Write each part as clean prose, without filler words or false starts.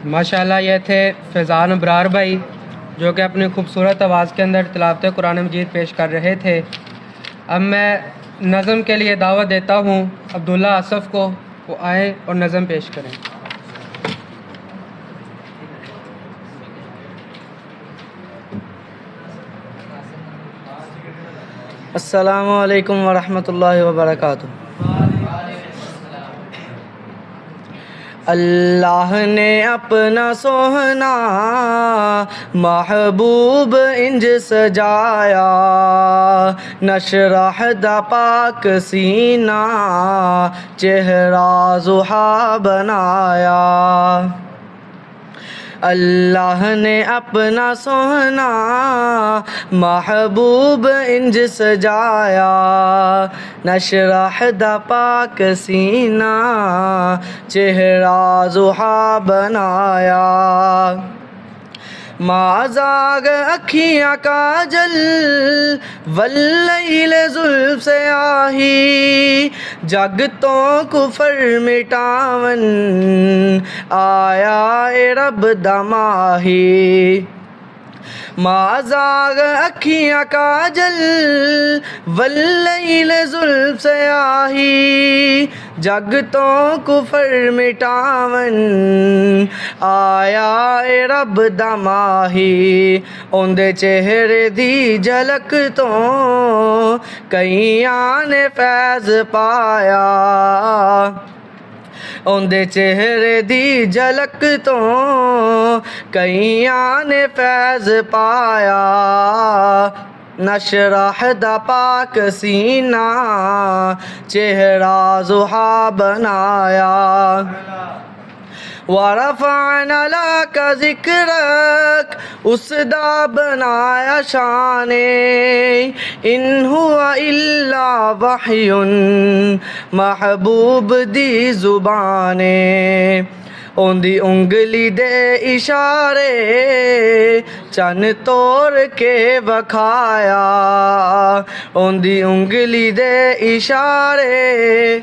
माशाल्लाह ये थे फैज़ान अबरार भाई जो कि अपनी खूबसूरत आवाज़ के अंदर तिलावत कुरान मजीद पेश कर रहे थे। अब मैं नज़म के लिए दावत देता हूँ अब्दुल्ला आसफ़ को, वो आए और नज़म पेश करें। अस्सलामु अलैकुम वरहमतुल्लाहि वबरकातुहू। अल्लाह ने अपना सोहना महबूब इंज सजाया, नशरह दा पाक सीना चेहरा ज़ुहा बनाया। अल्लाह ने अपना सोहना महबूब इंज सजाया, नशरह दा पाक सीना चेहरा ज़ुहा बनाया। माज़ाग अखियाँ काजल वल्लैल जुल्फ़ से आही, जग तो कुफर मिटावन आया ए रब दा माही। माज़ाग अखियाँ काजल वल्लैल जुल्फ़ से आही, जग तो कुफर मिटावन आया ए रब दा माही। उंदे चेहरे दी झलक तो कईयां ने फैज़ पाया, उंदे चेहरे दी झलक तो कईयां ने फैज़ पाया। नशरह दा पाक सीना चेहरा ज़ुहा बनाया। वरफ़अना लका ज़िक्रक उसदा बनाया शाने, इन हुआ इल्ला वह्युन महबूब दी ज़ुबाने। ओंदी उंगली दे इशारे चन तोड़ के वखाया, ओंदी उंगली दे इशारे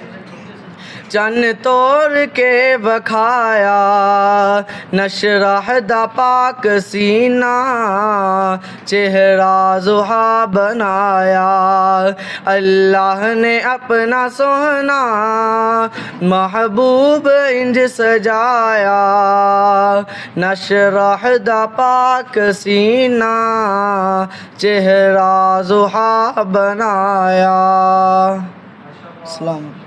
चन तोड़ के वखाया। नशरह दा पाक सीना चेहरा ज़ुहा बनाया। अल्लाह ने अपना सोहना महबूब इंज सजाया, नशरह दा पाक सीना चेहरा ज़ुहा बनाया। अस्सलाम।